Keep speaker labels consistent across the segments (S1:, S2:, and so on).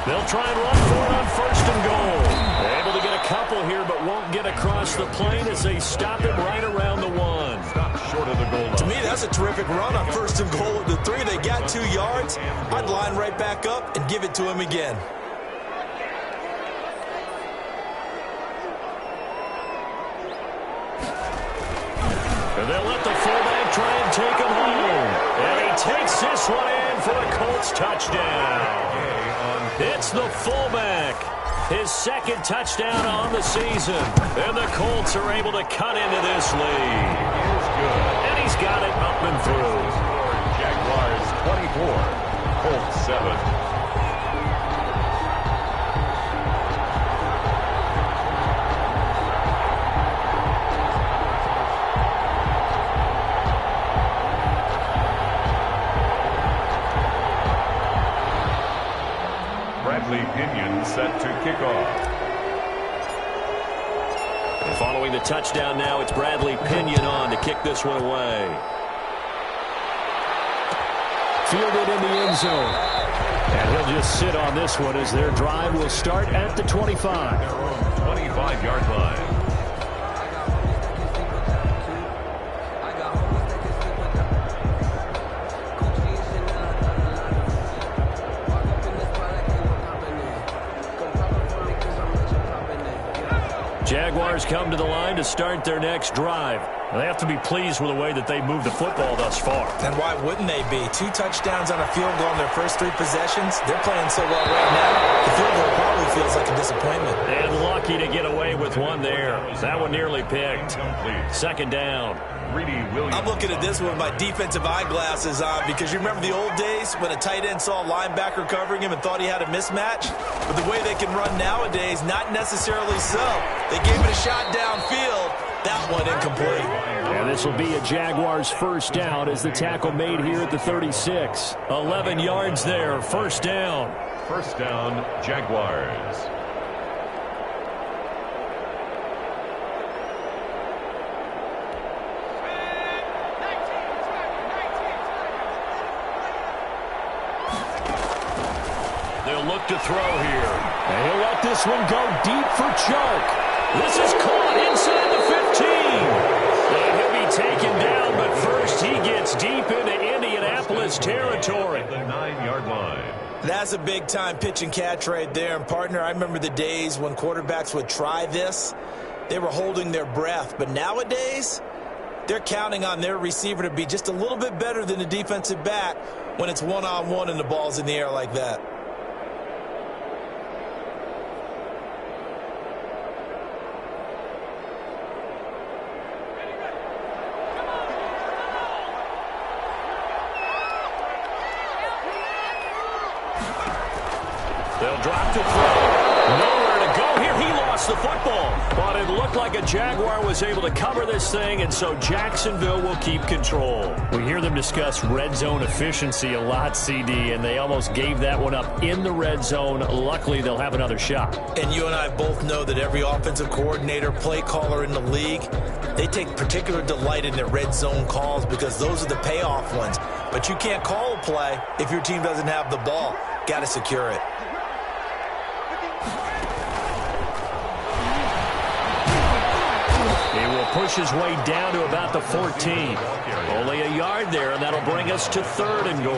S1: They'll try and run for it on first and goal. They're able to get a couple here, but won't get across the plane as they stop him right around the 1.
S2: Stop short of the goal line.
S3: To me, that's a terrific run on first and goal at the 3. They got 2 yards. I'd line right back up and give it to him again.
S1: And they'll let the fullback try and take him home. And he takes this one in for a Colts touchdown. It's the fullback. His second touchdown on the season. And the Colts are able to cut into this lead. And he's got it up and through.
S2: Jaguars 24, Colts 7. Pinion set to kick off.
S1: And following the touchdown now, it's Bradley Pinion on to kick this one away. Fielded in the end zone. And he'll just sit on this one as their drive will start at the 25.
S2: 25-yard line.
S1: Jaguars come to the line to start their next drive. They have to be pleased with the way that they moved the football thus far.
S3: And why wouldn't they be? 2 touchdowns on a field goal in their first 3 possessions. They're playing so well right now. The field goal probably feels like a disappointment.
S1: And lucky to get away with one there. That one nearly picked. Second down.
S3: I'm looking at this one with my defensive eyeglasses on because you remember the old days when a tight end saw a linebacker covering him and thought he had a mismatch? But the way they can run nowadays, not necessarily so. They gave it a shot downfield. That one incomplete.
S1: And this will be a Jaguars first down as the tackle made here at the 36. 11 yards there, first down.
S2: First down, Jaguars.
S1: They'll look to throw here. And he'll let this one go deep for Chark. This is caught inside the 15. And he'll be taken down, but first he gets deep into Indianapolis territory.
S2: The 9-yard line.
S3: That's a big-time pitch and catch right there. And, partner, I remember the days when quarterbacks would try this. They were holding their breath. But nowadays, they're counting on their receiver to be just a little bit better than the defensive back when it's one-on-one and the ball's in the air like that.
S1: They'll drop to throw. Nowhere to go here. He lost the football. But it looked like a Jaguar was able to cover this thing, and so Jacksonville will keep control. We hear them discuss red zone efficiency a lot, CD, and they almost gave that one up in the red zone. Luckily, they'll have another shot.
S3: And you and I both know that every offensive coordinator, play caller in the league, they take particular delight in their red zone calls because those are the payoff ones. But you can't call a play if your team doesn't have the ball. Got to secure it.
S1: He will push his way down to about the 14. Only a yard there, and that'll bring us to third and goal.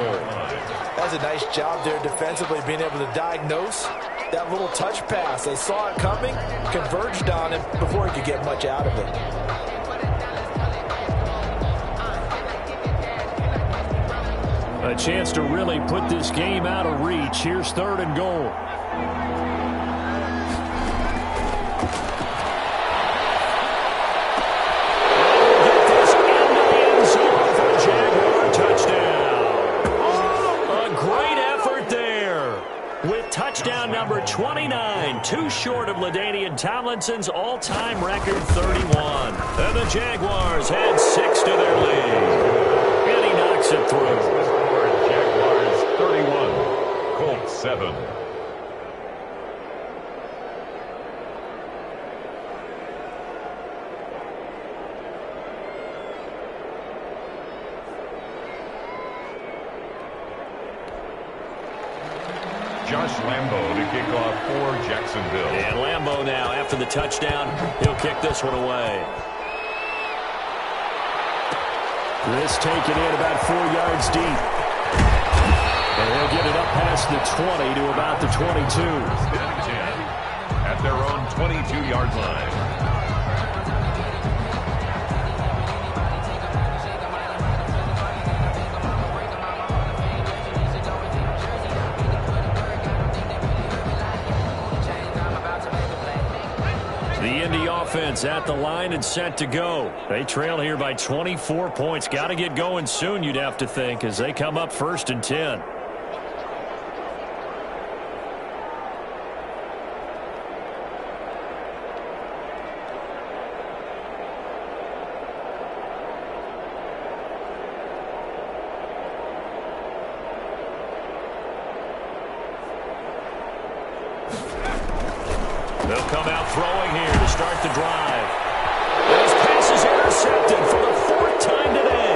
S3: That's a nice job there defensively, being able to diagnose that little touch pass. They saw it coming, converged on him before he could get much out of it.
S1: A chance to really put this game out of reach. Here's third and goal. Touchdown number 29, too short of LaDainian Tomlinson's all-time record 31. And the Jaguars add 6 to their lead. And he knocks it through.
S2: Jaguars 31, Colts 7. Josh Lambo to kick off for Jacksonville.
S1: And Lambo now, after the touchdown, he'll kick this one away. This taken in about 4 yards deep. And he'll get it up past the 20 to about the 22.
S2: At their own 22-yard line.
S1: The Indy offense at the line and set to go. They trail here by 24 points. Got to get going soon, you'd have to think, as they come up 1st and 10. They'll come out throwing here to start the drive. And his pass is intercepted for the 4th time today.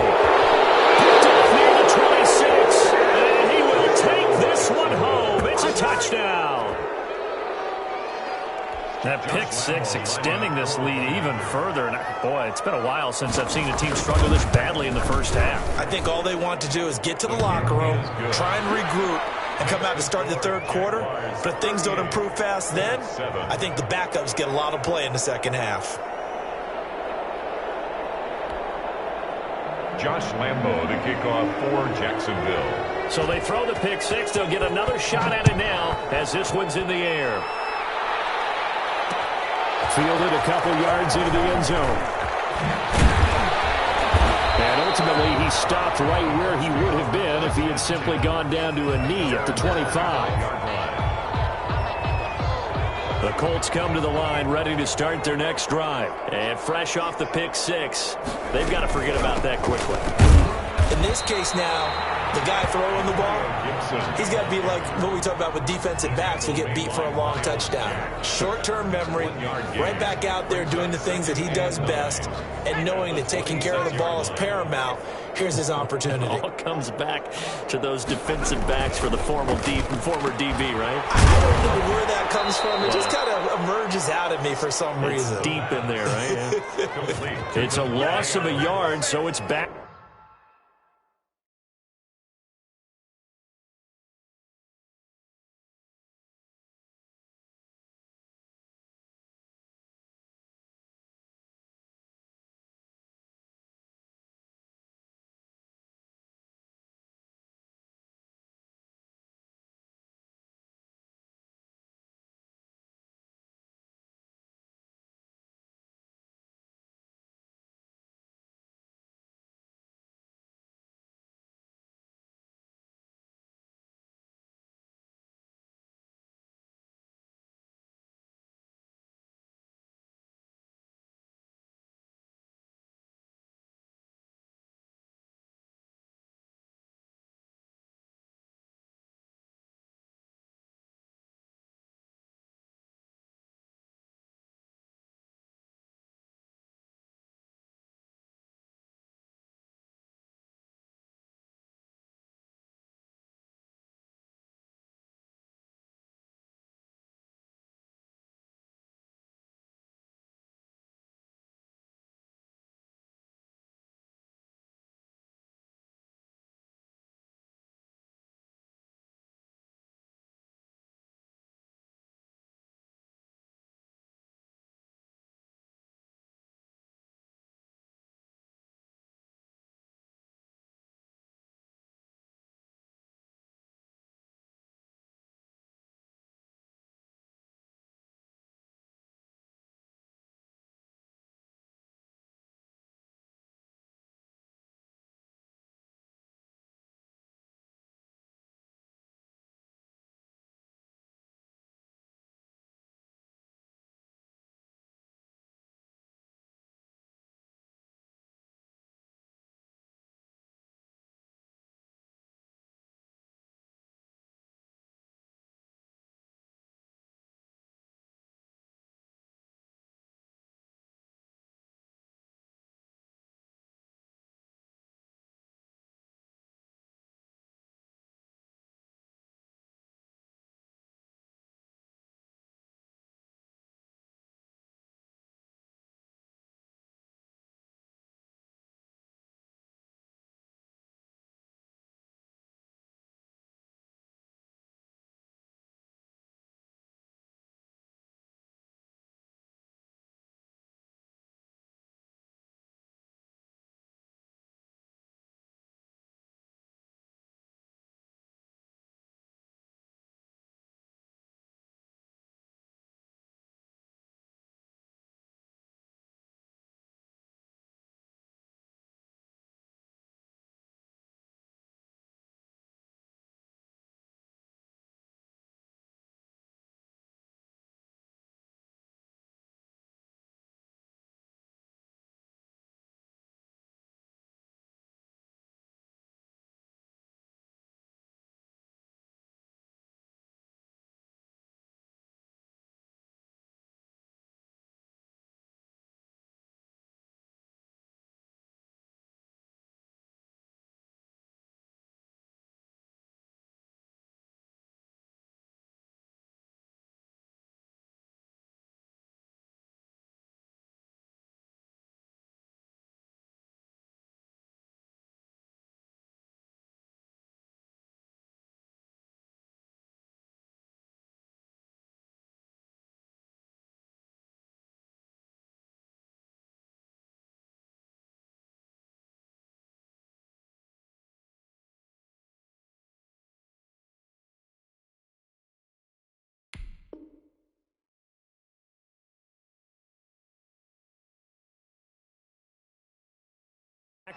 S1: Picked off near the 26. And he will take this one home. It's a touchdown. That pick 6 extending this lead even further. And boy, it's been a while since I've seen a team struggle this badly in the first half.
S3: I think all they want to do is get to the locker room, try and regroup, and come out to start the 3rd quarter. But if things don't improve fast then, I think the backups get a lot of play in the 2nd half.
S2: Josh Lambo to kick off for Jacksonville.
S1: So they throw the pick 6. They'll get another shot at it now as this one's in the air. Fielded a couple yards into the end zone. And ultimately, he stopped right where he would have been if he had simply gone down to a knee at the 25. The Colts come to the line ready to start their next drive. And fresh off the pick 6, they've got to forget about that quickly.
S3: In this case now, the guy throwing the ball, he's got to be like what we talk about with defensive backs who get beat for a long touchdown. Short-term memory, right back out there doing the things that he does best, and knowing that taking care of the ball is paramount. Here's his opportunity.
S1: All comes back to those defensive backs for the former DB, right?
S3: I don't know where that comes from. It just kind of emerges out of me for some reason.
S1: It's deep in there, right? It's a loss of a yard, so it's back.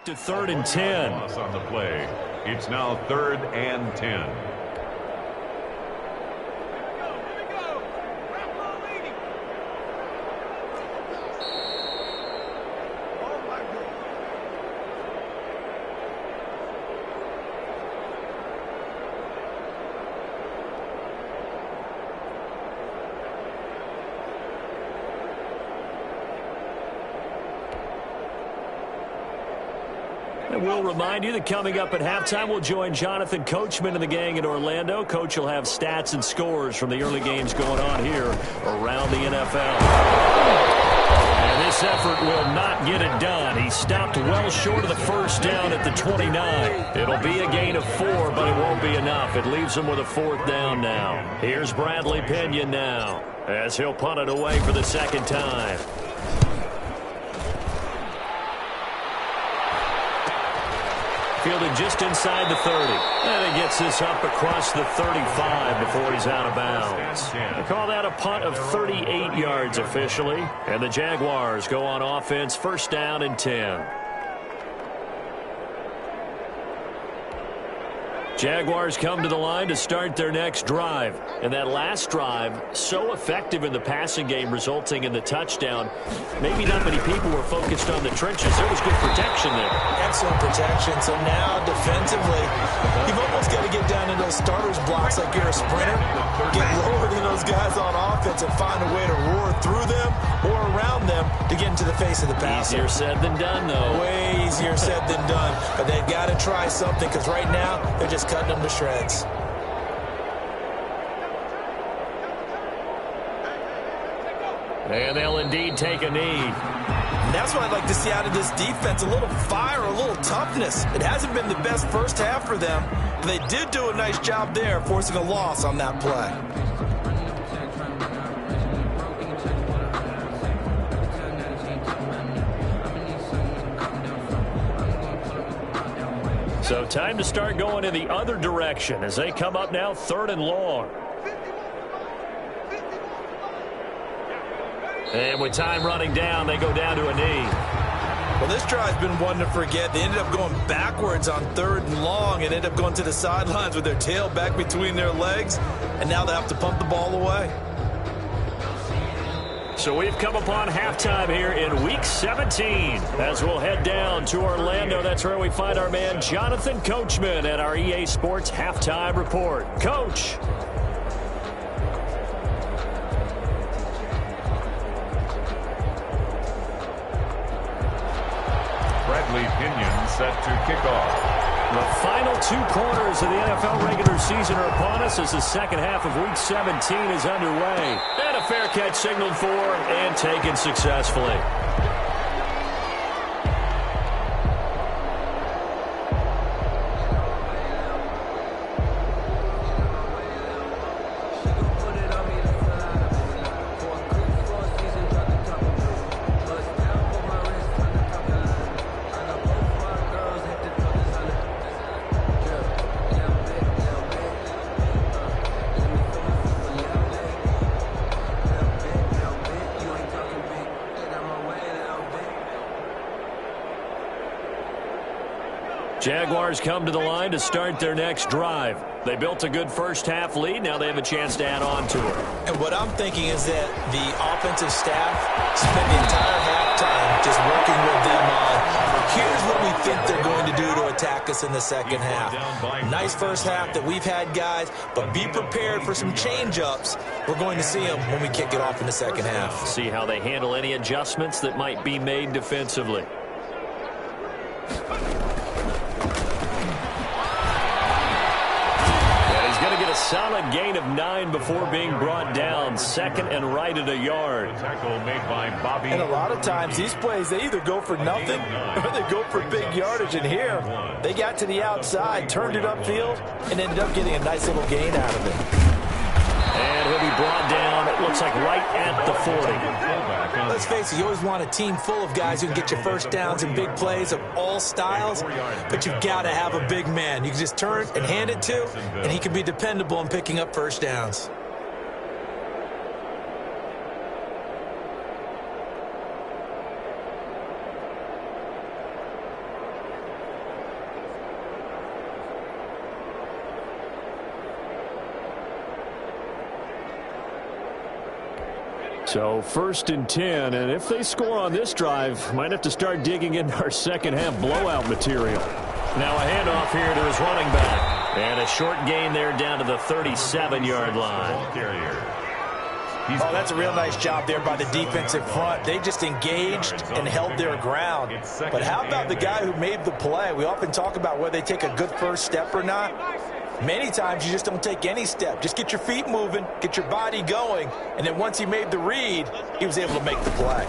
S1: back to 3rd and 10.
S2: Loss on the play. It's now 3rd and 10.
S1: And we'll remind you that coming up at halftime, we'll join Jonathan Coachman and the gang in Orlando. Coach will have stats and scores from the early games going on here around the NFL. And this effort will not get it done. He stopped well short of the first down at the 29. It'll be a gain of 4, but it won't be enough. It leaves him with a 4th down now. Here's Bradley Pinion now as he'll punt it away for the second time. Fielded just inside the 30. And he gets this up across the 35 before he's out of bounds. They call that a punt of 38 yards officially. And the Jaguars go on offense, 1st down and 10. Jaguars come to the line to start their next drive. And that last drive, so effective in the passing game, resulting in the touchdown. Maybe not many people were focused on the trenches. There was good protection there.
S3: Excellent protection. So now, defensively, you've almost got to get down in those starters blocks like you're a sprinter. Get lower than those guys on offense and find a way to roar through them or around them to get into the face of the passer.
S1: Easier said than done, though.
S3: Way easier said than done. But they've got to try something because right now, they're just cutting them to shreds.
S1: And they'll indeed take a knee.
S3: And that's what I'd like to see out of this defense, a little fire, a little toughness. It hasn't been the best first half for them, but they did do a nice job there, forcing a loss on that play.
S1: So time to start going in the other direction as they come up now 3rd and long. And with time running down, they go down to a knee.
S3: Well, this drive's been one to forget. They ended up going backwards on 3rd and long and ended up going to the sidelines with their tail back between their legs. And now they have to pump the ball away.
S1: So we've come upon halftime here in Week 17. As we'll head down to Orlando, that's where we find our man Jonathan Coachman at our EA Sports Halftime Report. Coach.
S2: Bradley Pinion set to kick off.
S1: The final 2 quarters of the NFL regular season are upon us as the second half of Week 17 is underway. And a fair catch signaled for and taken successfully. Jaguars come to the line to start their next drive. They built a good first half lead. Now they have a chance to add on to it.
S3: And what I'm thinking is that the offensive staff spent the entire halftime just working with them on, here's what we think they're going to do to attack us in the second half. Nice first half that we've had, guys, but be prepared for some change-ups. We're going to see them when we kick it off in the second half.
S1: See how they handle any adjustments that might be made defensively. Solid gain of 9 before being brought down. 2nd and right at a yard.
S2: Tackle made by Bobby.
S3: And a lot of times these plays, they either go for nothing or they go for big yardage. And here, they got to the outside, turned it upfield, and ended up getting a nice little gain out of it.
S1: And he'll be brought down, it looks like right at the 40.
S3: Let's face it, you always want a team full of guys who can get you first downs and big plays of all styles, but you've got to have a big man. You can just turn and hand it to, and he can be dependable in picking up first downs.
S1: So 1st and 10, and if they score on this drive, might have to start digging into our second half blowout material. Now a handoff here to his running back. And a short gain there down to the 37-yard line.
S3: Oh, that's a real nice job there by the defensive front. They just engaged and held their ground. But how about the guy who made the play? We often talk about whether they take a good first step or not. Many times you just don't take any step. Just get your feet moving, get your body going, and then once he made the read, he was able to make the play.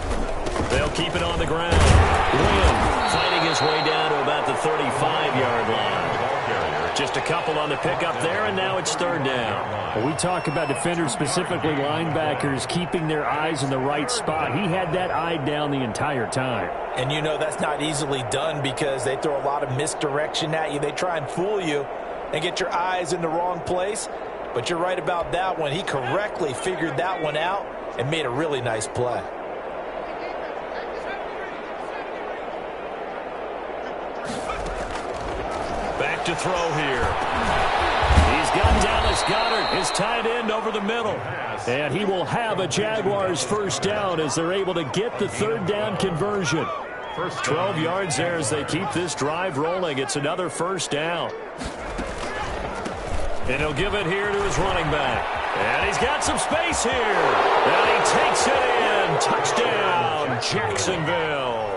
S1: They'll keep it on the ground. Wynn fighting his way down to about the 35-yard line. Just a couple on the pickup there, and now it's 3rd down.
S4: Well, we talk about defenders, specifically linebackers, keeping their eyes in the right spot. He had that eye down the entire time.
S3: And you know that's not easily done because they throw a lot of misdirection at you. They try and fool you and get your eyes in the wrong place. But you're right about that one. He correctly figured that one out and made a really nice play.
S1: Back to throw here. He's got Dallas Goedert, his tight end, over the middle.
S4: And he will have a Jaguars first down as they're able to get the 3rd down conversion.
S1: 12 yards there as they keep this drive rolling. It's another first down. And he'll give it here to his running back. And he's got some space here. And he takes it in. Touchdown, Jacksonville.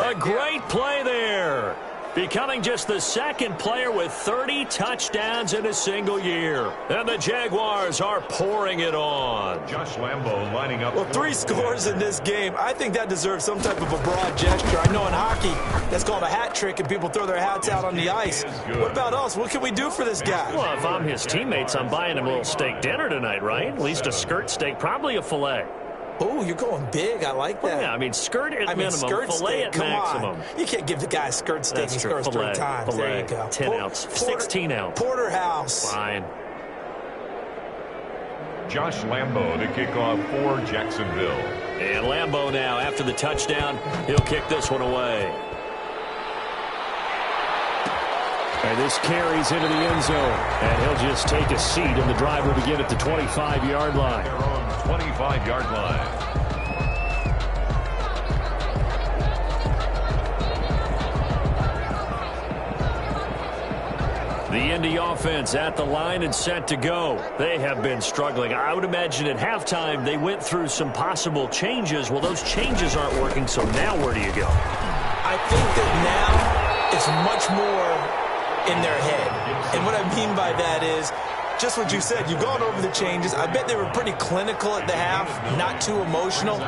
S1: A great play there. Becoming just the 2nd player with 30 touchdowns in a single year. And the Jaguars are pouring it on.
S2: Josh Lambo lining up.
S3: Well, 3 scores in this game. I think that deserves some type of a broad gesture. I know in hockey, that's called a hat trick, and people throw their hats out on the ice. What about us? What can we do for this guy?
S1: Well, if I'm his teammates, I'm buying him a little steak dinner tonight, right? At least a skirt steak, probably a filet.
S3: Oh, you're going big. I like that.
S1: Well, yeah, I mean, skirt at minimum,
S3: skirt
S1: filet
S3: steak,
S1: at
S3: come
S1: maximum.
S3: On. You can't give the guy a skirt steak.
S1: That's
S3: He
S1: true.
S3: scores
S1: Filet,
S3: 3 times.
S1: filet,
S3: There you go.
S1: 10 ounce, 16 ounce.
S3: Porterhouse.
S1: Fine.
S2: Josh Lambo to kick off for Jacksonville.
S1: And Lambo now, after the touchdown, he'll kick this one away.
S4: And this carries into the end zone. And he'll just take a seat, and the drive will begin at the 25-yard line.
S2: Their own 25-yard line.
S1: The Indy offense at the line and set to go. They have been struggling. I would imagine at halftime they went through some possible changes. Well, those changes aren't working, so now where do you go?
S3: I think that now it's much more in their head. And what I mean by that is just what you said. You've gone over the changes. I bet they were pretty clinical at the half, not too emotional.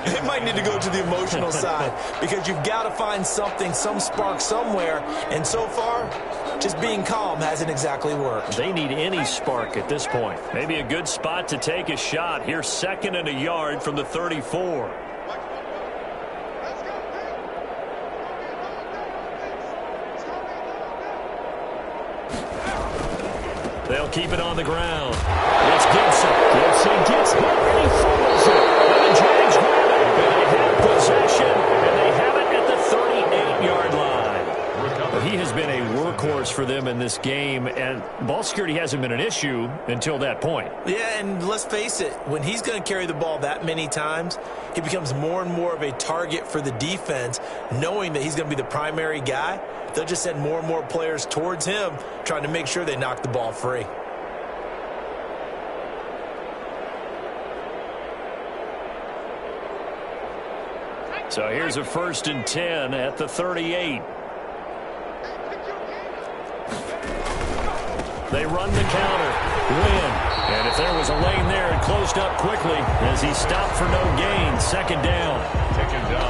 S3: They might need to go to the emotional side because you've got to find something, some spark somewhere. And so far, just being calm hasn't exactly worked.
S1: They need any spark at this point. Maybe a good spot to take a shot. Here's 2nd and a yard from the 34. They'll keep it on the ground. It's Gibson.
S4: Gibson gets hit, and he fumbles it.
S1: And the Jags grab it. And they have possession, and they have it at the 38-yard line.
S4: But he has been a workhorse for them in this game, and ball security hasn't been an issue until that point.
S3: Yeah, and let's face it, when he's going to carry the ball that many times, he becomes more and more of a target for the defense, knowing that he's going to be the primary guy. They'll just send more and more players towards him, trying to make sure they knock the ball free.
S1: So here's a 1st and 10 at the 38. They run the counter. Win. And if there was a lane there, it closed up quickly as he stopped for no gain. 2nd down.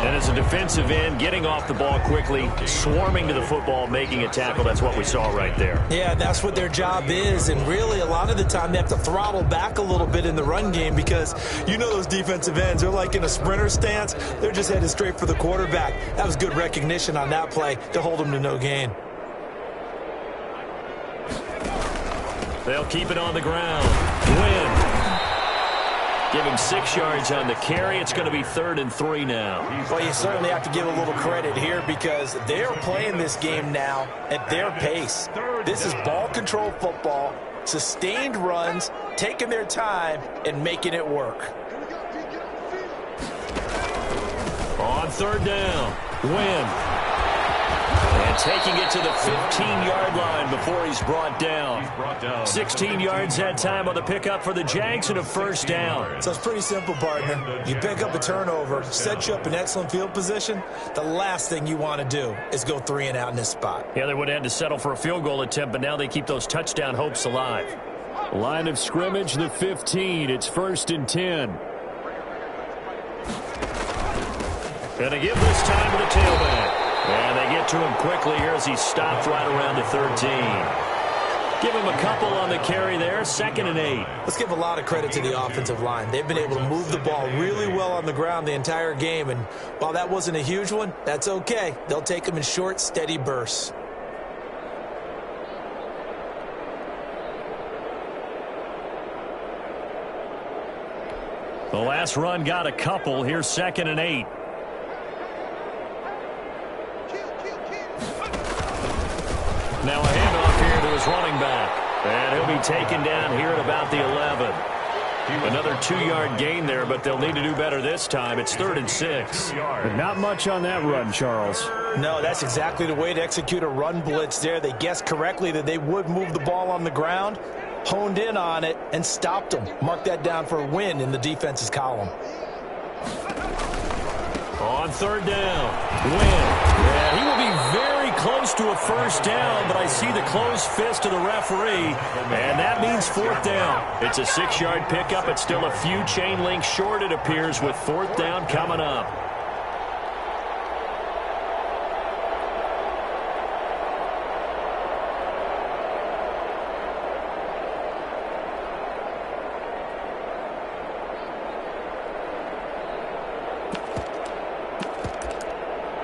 S1: And as a defensive end, getting off the ball quickly, swarming to the football, making a tackle. That's what we saw right there.
S3: Yeah, that's what their job is. And really, a lot of the time, they have to throttle back a little bit in the run game because you know those defensive ends, they're like in a sprinter stance. They're just headed straight for the quarterback. That was good recognition on that play to hold them to no gain.
S1: They'll keep it on the ground. Win. Give him 6 yards on the carry. It's going to be 3rd and 3 now.
S3: Well, you certainly have to give a little credit here because they're playing this game now at their pace. This is ball control football, sustained runs, taking their time, and making it work.
S1: On third down, Wynn. And taking it to the 15-yard line before he's brought down. 16 yards that time on the pickup for the Jags and a first down.
S3: So it's pretty simple, partner. You pick up a turnover, set you up in excellent field position. The last thing you want to do is go 3 and out in this spot.
S1: Yeah, they would have had to settle for a field goal attempt, but now they keep those touchdown hopes alive.
S4: Line of scrimmage, the 15. It's 1st and 10.
S1: And they give this time to the tailback. And they get to him quickly here as he stopped right around the 13. Give him a couple on the carry there, 2nd and 8.
S3: Let's give a lot of credit to the offensive line. They've been able to move the ball really well on the ground the entire game. And while that wasn't a huge one, that's okay. They'll take them in short, steady bursts.
S1: The last run got a couple. Here's 2nd and 8. Now a handoff here to his running back. And he'll be taken down here at about the 11. Another 2-yard gain there, but they'll need to do better this time. It's 3rd and 6.
S4: But not much on that run, Charles.
S3: No, that's exactly the way to execute a run blitz there. They guessed correctly that they would move the ball on the ground, honed in on it, and stopped them. Mark that down for a win in the defense's column.
S1: On third down, Wynn. Yeah, he will be very close to a first down, but I see the closed fist of the referee, and that means 4th down. It's a 6-yard pickup. It's still a few chain links short, it appears, with 4th down coming up.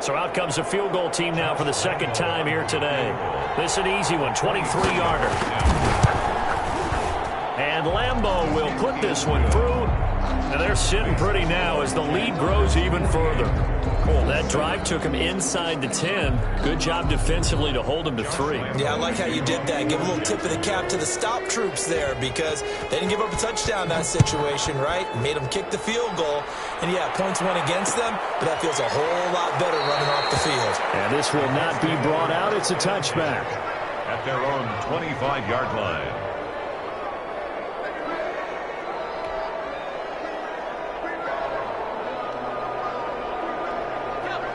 S1: So out comes a field goal team now for the 2nd time here today. This is an easy one, 23-yarder. And Lambeau will put this one through. And they're sitting pretty now as the lead grows even further. Oh, that drive took him inside the 10. Good job defensively to hold him to 3.
S3: Yeah, I like how you did that. Give a little tip of the cap to the stop troops there because they didn't give up a touchdown in that situation, right? Made them kick the field goal. And, yeah, points went against them, but that feels a whole lot better running off the field.
S4: And this will not be brought out. It's a touchback.
S2: At their own 25-yard line.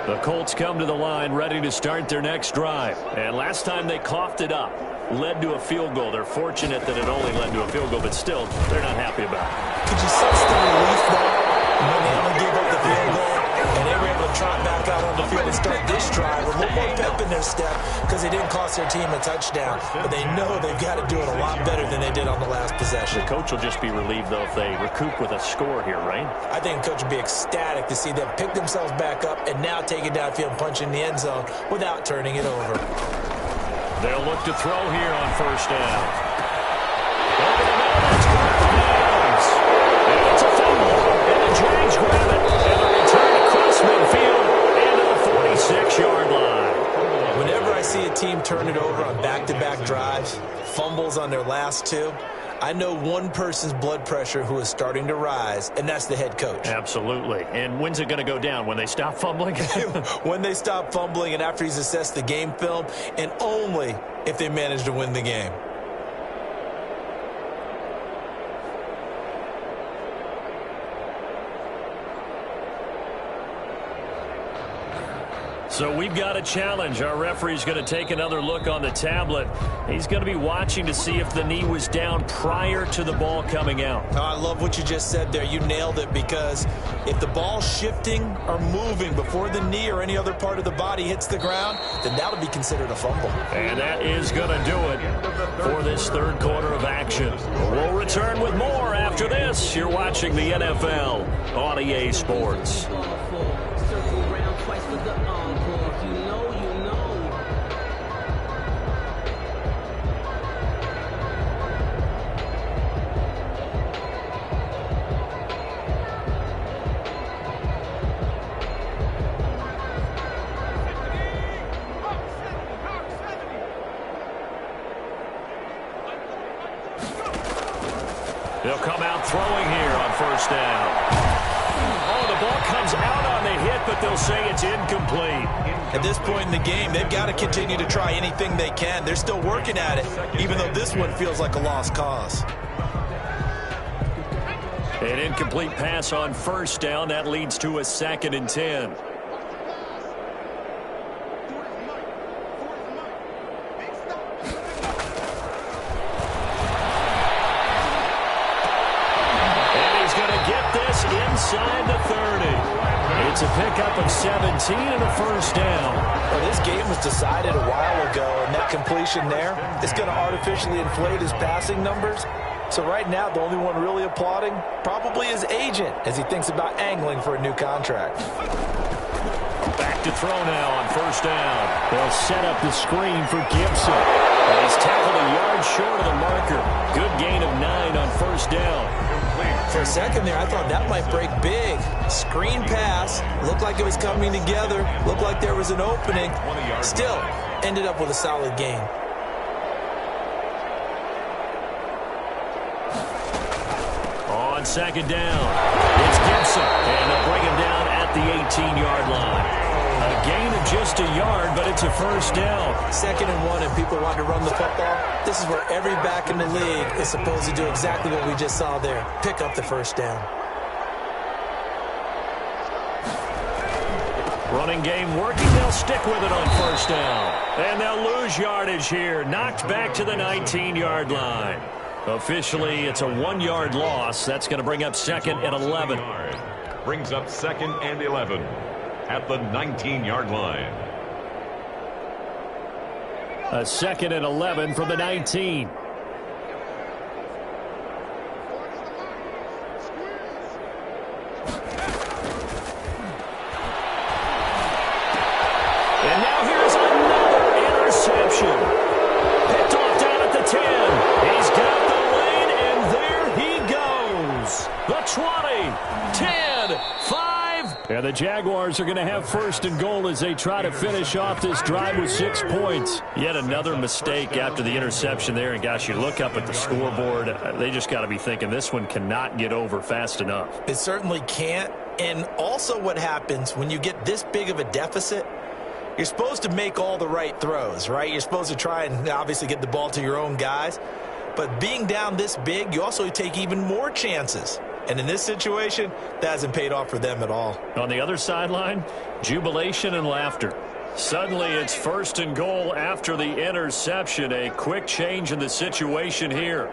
S1: The Colts come to the line ready to start their next drive. And last time they coughed it up, led to a field goal. They're fortunate that it only led to a field goal, but still, they're not happy about it.
S3: Could you sense the relief there when they only gave up the field goal and they were able to trot back out on the field and start this drive with a little more pep in their step because they didn't cost their team a touchdown. But they know they've got to do it a lot better than they did on the last possession.
S1: The coach will just be relieved, though, if they recoup with a score here, right?
S3: I think the coach would be ecstatic to see them pick themselves back up and now take it downfield and punch in the end zone without turning it over.
S1: They'll look to throw here on first down. Over the middle, that's Griffin Adams. And it's a fumble, and the Jags grab it, and a return across midfield into the 46-yard line.
S3: Whenever I see a team turn it over on back-to-back drives, fumbles on their last 2, I know one person's blood pressure who is starting to rise, and that's the head coach.
S1: Absolutely. And when's it going to go down? When they stop fumbling?
S3: When they stop fumbling and after he's assessed the game film, and only if they manage to win the game.
S1: So we've got a challenge. Our referee's going to take another look on the tablet. He's going to be watching to see if the knee was down prior to the ball coming out.
S3: Oh, I love what you just said there. You nailed it, because if the ball's shifting or moving before the knee or any other part of the body hits the ground, then that would be considered a fumble.
S1: And that is going to do it for this third quarter of action. We'll return with more after this. You're watching the NFL on EA Sports. They'll come out throwing here on first down. Oh, the ball comes out on the hit, but they'll say it's incomplete.
S3: At this point in the game, they've got to continue to try anything they can. They're still working at it, even though this one feels like a lost cause.
S1: An incomplete pass on first down. That leads to a 2nd and 10.
S3: Inside the 30.
S1: It's a pickup of 17 and a first down.
S3: Well, this game was decided a while ago, and that completion there is going to artificially inflate his passing numbers. So right now, the only one really applauding probably his agent as he thinks about angling for a new contract.
S1: Back to throw now on first down. They'll set up the screen for Gibson. And he's tackled a yard short of the marker. Good gain of 9 on first down.
S3: For a second there, I thought that might break big. Screen pass. Looked like it was coming together. Looked like there was an opening. Still, ended up with a solid gain.
S1: On second down, it's Gibson. And they'll bring him down at the 18-yard line. A gain of just a yard, but it's a first down.
S3: 2nd and 1, and people want to run the football. This is where every back in the league is supposed to do exactly what we just saw there. Pick up the first down.
S1: Running game working. They'll stick with it on first down. And they'll lose yardage here. Knocked back to the 19-yard line. Officially, it's a 1-yard loss. That's going to bring up 2nd and 11.
S2: Brings up 2nd and 11 at the 19-yard line.
S1: A 2nd and 11 from the 19. And now here's another interception. Picked off down at the 10. He's got the lane, and there he goes. The 20, 10, 5. And the Jaguars are going to have 1st and goal as they try to finish off this drive with 6 points. Yet another mistake after the interception there. And, gosh, you look up at the scoreboard. They just got to be thinking this one cannot get over fast enough.
S3: It certainly can't. And also what happens when you get this big of a deficit, you're supposed to make all the right throws, right? You're supposed to try and obviously get the ball to your own guys. But being down this big, you also take even more chances. And in this situation, that hasn't paid off for them at all.
S1: On the other sideline, jubilation and laughter. Suddenly it's 1st and goal after the interception. A quick change in the situation here.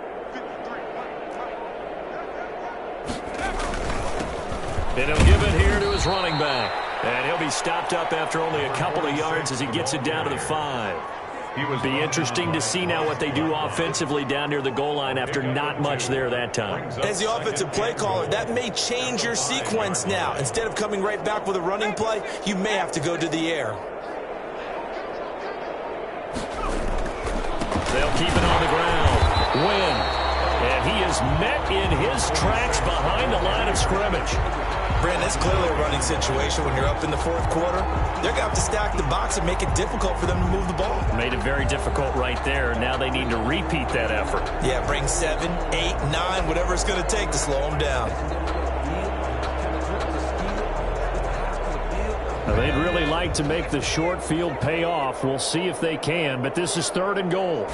S1: And he'll give it here to his running back. And he'll be stopped up after only a couple of yards as he gets it down to the 5. Be interesting to see now what they do offensively down near the goal line after not much there that time.
S3: As the offensive play caller, that may change your sequence now. Instead of coming right back with a running play, you may have to go to the air.
S1: They'll keep it on the ground. Win. And he is met in his tracks behind the line of scrimmage.
S3: Brandon, it's clearly a running situation when you're up in the 4th quarter. They're going to have to stack the box and make it difficult for them to move the ball.
S1: Made it very difficult right there. Now they need to repeat that effort.
S3: Yeah, bring 7, 8, 9, whatever it's going to take to slow them down.
S1: Now, they'd really like to make the short field pay off. We'll see if they can, but this is 3rd and goal.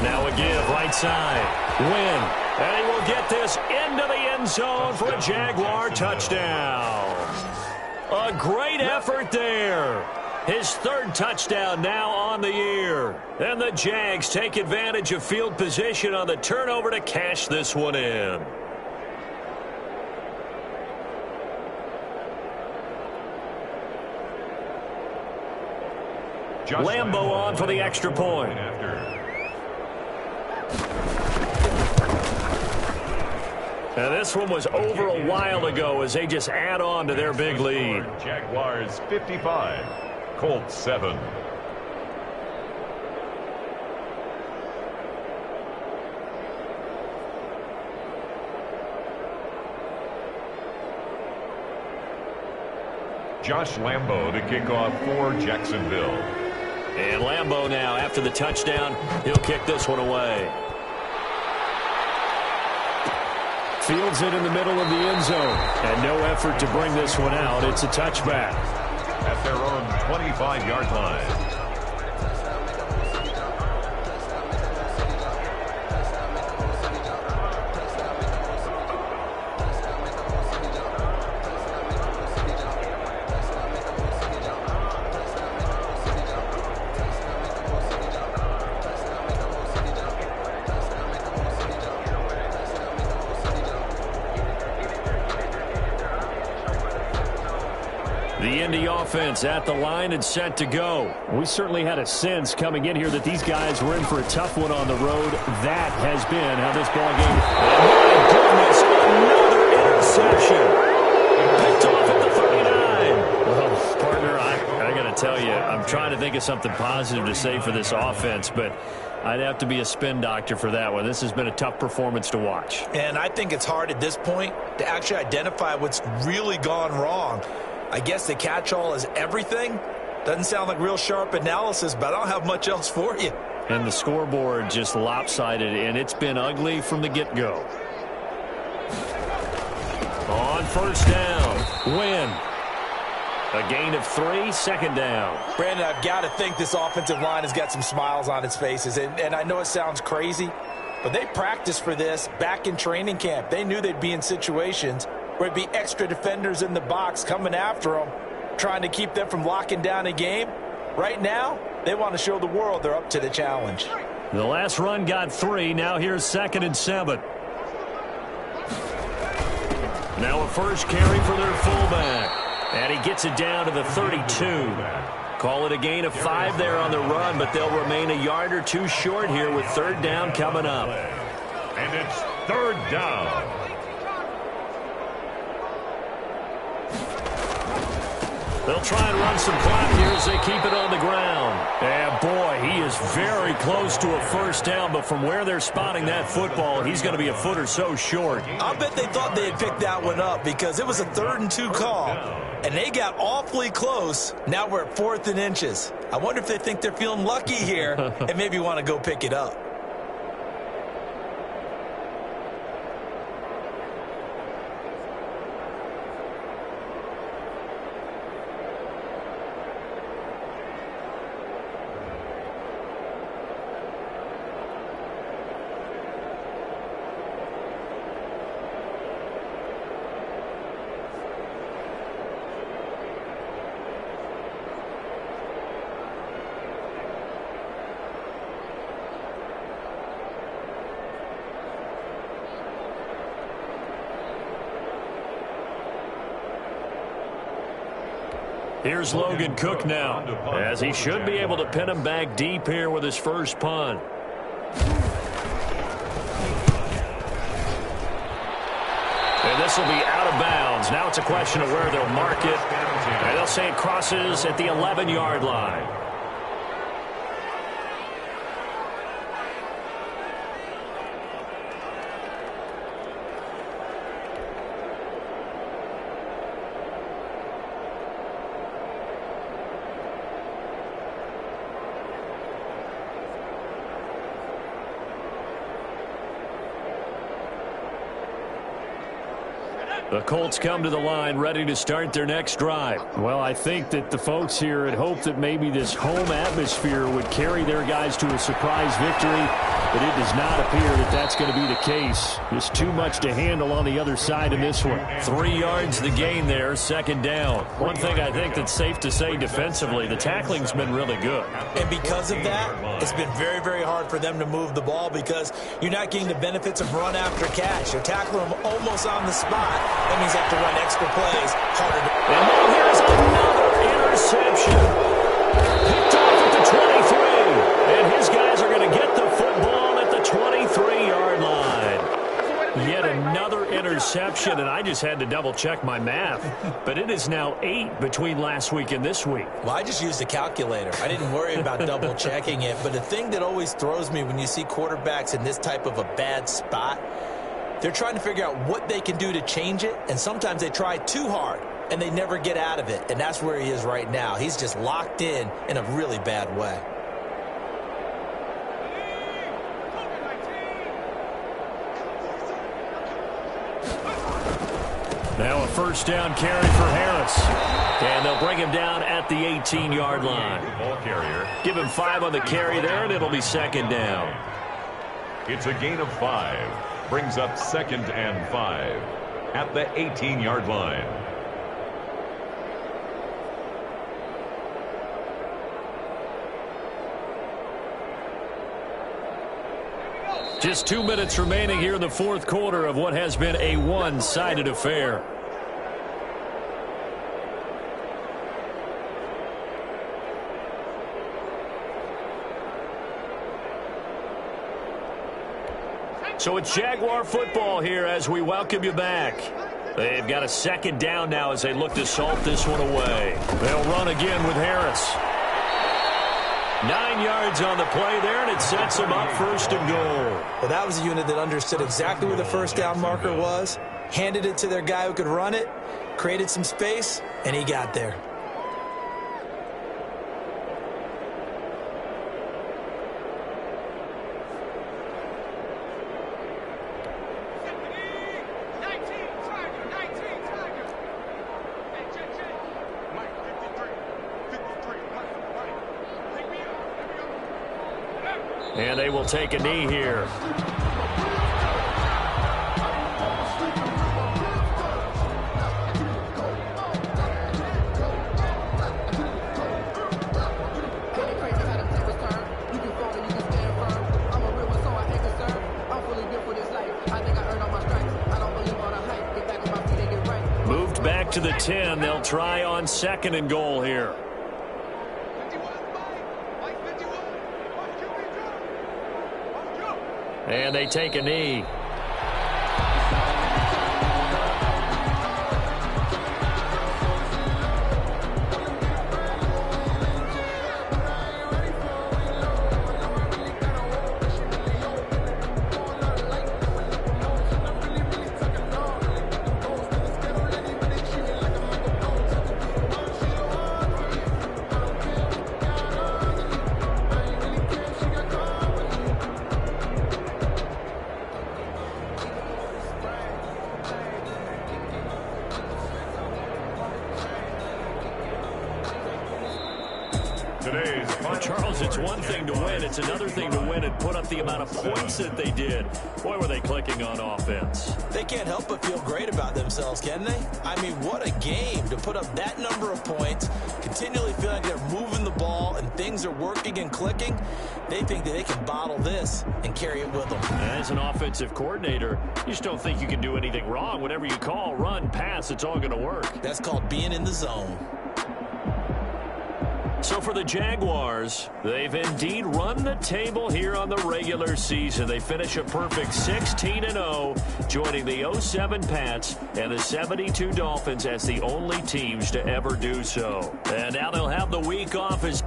S1: Now a give, right side. Win. And he will get this into the end zone for a Jaguar touchdown. A great effort there. His 3rd touchdown now on the year. And the Jags take advantage of field position on the turnover to cash this one in. Lambo on for the extra point. Now this one was over a while ago as they just add on to their big lead.
S2: Jaguars 55, Colts 7. Josh Lambo to kick off for Jacksonville.
S1: And Lambo now, after the touchdown, he'll kick this one away.
S4: Fields it in the middle of the end zone. And no effort to bring this one out. It's a touchback.
S2: At their own 25-yard line.
S4: The Indy offense at the line and set to go. We certainly had a sense coming in here that these guys were in for a tough one on the road. That has been how this ball game.
S1: Oh, my goodness, another interception. Picked off at the 39.
S4: Well, partner, I got to tell you, I'm trying to think of something positive to say for this offense, but I'd have to be a spin doctor for that one. This has been a tough performance to watch.
S3: And I think it's hard at this point to actually identify what's really gone wrong. I guess the catch-all is everything. Doesn't sound like real sharp analysis, but I don't have much else for you.
S4: And the scoreboard just lopsided, and it's been ugly from the get-go.
S1: On first down, win. A gain of 3, second down.
S3: Brandon, I've got to think this offensive line has got some smiles on its faces. And I know it sounds crazy, but they practiced for this back in training camp. They knew they'd be in situations where it'd be extra defenders in the box coming after them, trying to keep them from locking down a game. Right now, they want to show the world they're up to the challenge.
S4: The last run got 3. Now here's 2nd and 7.
S1: Now a first carry for their fullback. And he gets it down to the 32. Call it a gain of 5 there on the run, but they'll remain a yard or 2 short here with third down coming up.
S2: And it's third down.
S1: They'll try and run some clock here as they keep it on the ground.
S4: And boy, he is very close to a first down, but from where they're spotting that football, he's going to be a foot or so short.
S3: I bet they thought they had picked that one up because it was a 3rd and 2 call, and they got awfully close. Now we're at 4th and inches. I wonder if they think they're feeling lucky here and maybe want to go pick it up.
S4: Here's Logan Cook now, as he should be able to pin him back deep here with his first punt. And this will be out of bounds. Now it's a question of where they'll mark it. And they'll say it crosses at the 11-yard line. The Colts come to the line ready to start their next drive. Well, I think that the folks here had hoped that maybe this home atmosphere would carry their guys to a surprise victory, but it does not appear that that's going to be the case. Just too much to handle on the other side in this one. 3 yards the gain there, second down. One thing I think that's safe to say defensively, the tackling's been really good.
S3: And because of that, it's been very, very hard for them to move the ball because you're not getting the benefits of run after catch. You're tackling them almost on the spot. That means they have to run extra plays harder.
S1: And now here's another interception. Picked off at the 23. And his guys are going to get the football at the 23-yard line. Yet another interception, and I just had to double-check my math. But it is now 8 between last week and this week.
S3: Well, I just used a calculator. I didn't worry about double-checking it. But the thing that always throws me when you see quarterbacks in this type of a bad spot, they're trying to figure out what they can do to change it, and sometimes they try too hard, and they never get out of it, and that's where he is right now. He's just locked in a really bad way.
S4: Now a first down carry for Harris. And they'll bring him down at the 18-yard line.
S2: Ball carrier.
S4: Give him 5 on the carry there, and it'll be second down.
S2: It's a gain of 5. Brings up 2nd and 5 at the 18-yard line.
S4: Just 2 minutes remaining here in the fourth quarter of what has been a one-sided affair. So it's Jaguar football here as we welcome you back. They've got a second down now as they look to salt this one away. They'll run again with Harris. 9 yards on the play there, and it sets them up first and goal.
S3: Well, that was a unit that understood exactly where the first down marker was, handed it to their guy who could run it, created some space, and he got there.
S4: And they will take a knee here. Moved back to the 10. They'll try on second and goal here. And they take a knee. Charles, it's one thing to win. It's another thing to win and put up the amount of points that they did. Boy, were they clicking on offense.
S3: They can't help but feel great about themselves, can they? I mean, what a game to put up that number of points, continually feeling like they're moving the ball and things are working and clicking. They think that they can bottle this and carry it with them.
S4: As an offensive coordinator, you just don't think you can do anything wrong. Whatever you call, run, pass, it's all going to work.
S3: That's called being in the zone.
S4: So for the Jaguars, they've indeed run the table here on the regular season. They finish a perfect 16-0, joining the 07 Pats and the 72 Dolphins as the only teams to ever do so. And now they'll have the week off as